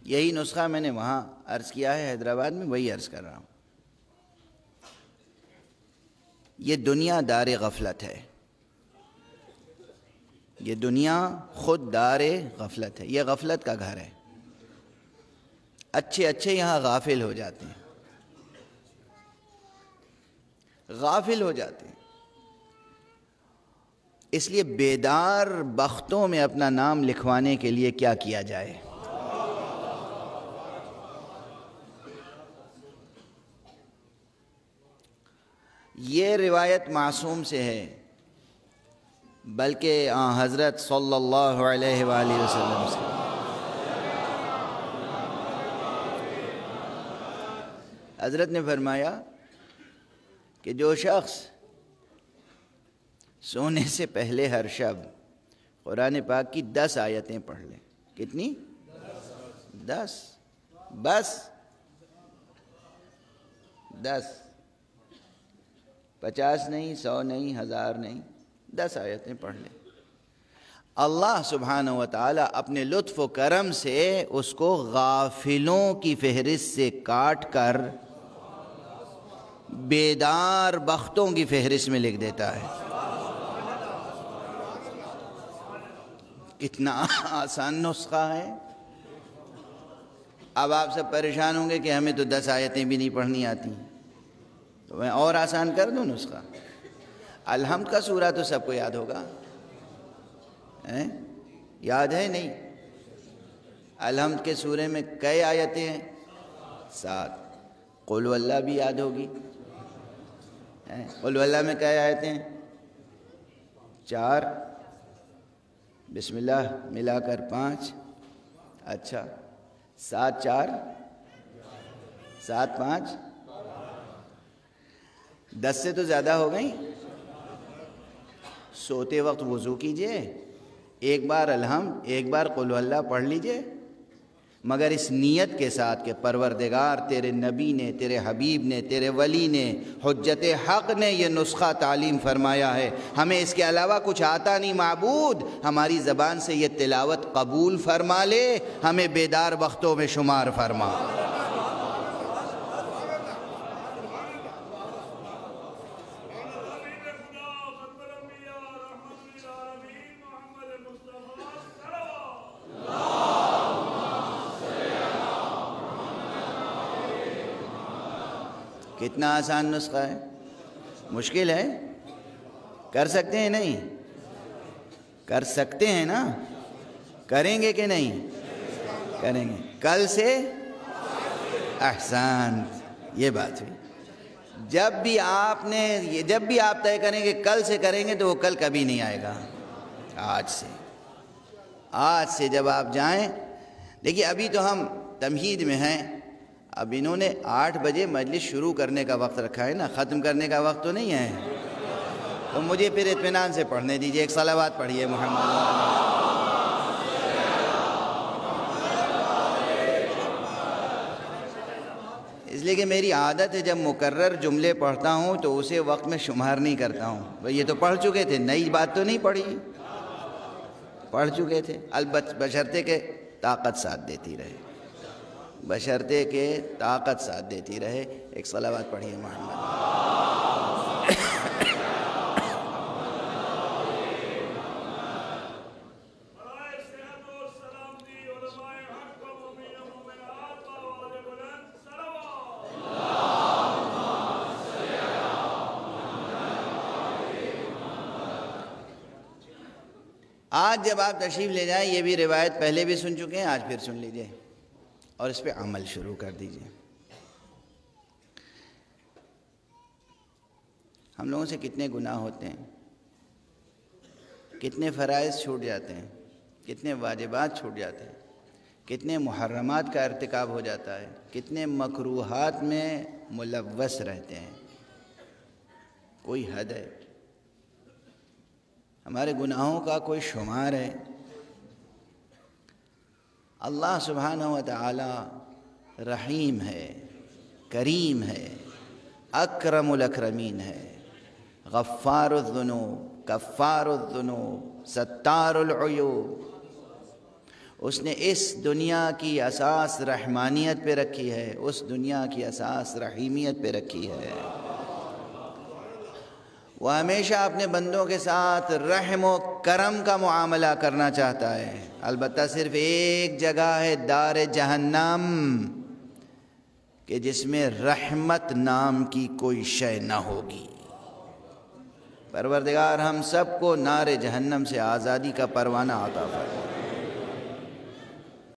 یہی نسخہ میں نے وہاں عرض کیا ہے حیدرآباد میں، وہی عرض کر رہا ہوں۔ یہ دنیا دار غفلت ہے، یہ دنیا خود دار غفلت ہے، یہ غفلت کا گھر ہے۔ اچھے اچھے یہاں غافل ہو جاتے ہیں، غافل ہو جاتے ہیں۔ اس لیے بیدار بختوں میں اپنا نام لکھوانے کے لیے کیا کیا جائے؟ یہ روایت معصوم سے ہے، بلکہ حضرت صلی اللہ علیہ وآلہ وسلم سے۔ حضرت نے فرمایا کہ جو شخص سونے سے پہلے ہر شب قرآن پاک کی 10 آیتیں پڑھ لے۔ کتنی؟ 10، بس 10، 50 نہیں، 100 نہیں، 1000 نہیں، 10 آیتیں پڑھ لے، اللہ سبحانہ و تعالی اپنے لطف و کرم سے اس کو غافلوں کی فہرست سے کاٹ کر بیدار بختوں کی فہرست میں لکھ دیتا ہے۔ کتنا آسان نسخہ ہے۔ اب آپ سب پریشان ہوں گے کہ ہمیں تو 10 آیتیں بھی نہیں پڑھنی آتی، تو میں اور آسان کر دوں نسخہ۔ الحمد کا سورہ تو سب کو یاد ہوگا، یاد ہے نہیں؟ الحمد کے سورے میں کئی آیتیں ہیں؟ 7۔ قل واللہ بھی یاد ہوگی۔ قل واللہ میں کئی آیتیں ہیں؟ 4۔ بسم اللہ ملا کر 5۔ اچھا، 7 4 7 5 10 سے تو زیادہ ہو گئی۔ سوتے وقت وضو کیجئے، ایک بار الحمد، ایک بار قل واللہ پڑھ لیجئے، مگر اس نیت کے ساتھ کہ پروردگار تیرے نبی نے، تیرے حبیب نے، تیرے ولی نے، حجت حق نے یہ نسخہ تعلیم فرمایا ہے، ہمیں اس کے علاوہ کچھ آتا نہیں، معبود ہماری زبان سے یہ تلاوت قبول فرما لے، ہمیں بیدار وقتوں میں شمار فرما۔ کتنا آسان نسخہ ہے، مشکل ہے؟ کر سکتے ہیں نہیں؟ کر سکتے ہیں نا؟ کریں گے کہ نہیں؟ کریں گے۔ کل سے احسان، یہ بات ہوئی۔ جب بھی آپ طے کریں گے کل سے کریں گے تو وہ کل کبھی نہیں آئے گا۔ آج سے جب آپ جائیں، دیکھیے ابھی تو ہم تمہید میں ہیں، اب انہوں نے 8 بجے مجلس شروع کرنے کا وقت رکھا ہے نا، ختم کرنے کا وقت تو نہیں ہے، تو مجھے پھر اطمینان سے پڑھنے دیجئے۔ ایک صلوات پڑھیے محمد۔ اس لیے کہ میری عادت ہے جب مکرر جملے پڑھتا ہوں تو اسے وقت میں شمار نہیں کرتا ہوں۔ یہ تو پڑھ چکے تھے، نئی بات تو نہیں پڑھی، پڑھ چکے تھے، البتہ بشرطے کہ طاقت ساتھ دیتی رہے، بشرطے کہ طاقت ساتھ دیتی رہے۔ ایک صلوات پڑھیے محمد۔ آج جب آپ تشریف لے جائیں، یہ بھی روایت پہلے بھی سن چکے ہیں، آج پھر سن لیجئے اور اس پہ عمل شروع کر دیجئے۔ ہم لوگوں سے کتنے گناہ ہوتے ہیں، کتنے فرائض چھوٹ جاتے ہیں، کتنے واجبات چھوٹ جاتے ہیں، کتنے محرمات کا ارتکاب ہو جاتا ہے، کتنے مکروہات میں ملوث رہتے ہیں، کوئی حد ہے؟ ہمارے گناہوں کا کوئی شمار ہے؟ اللہ سبحانہ و تعالی رحیم ہے، کریم ہے، اکرم الاکرمین ہے، غفار الذنوب، کفار الذنوب، ستار العیوب، اس نے اس دنیا کی اساس رحمانیت پہ رکھی ہے، اس دنیا کی اساس رحیمیت پہ رکھی ہے۔ وہ ہمیشہ اپنے بندوں کے ساتھ رحم و کرم کا معاملہ کرنا چاہتا ہے، البتہ صرف ایک جگہ ہے دار جہنم کہ جس میں رحمت نام کی کوئی شے نہ ہوگی۔ پروردگار ہم سب کو نار جہنم سے آزادی کا پروانہ عطا فرمائے۔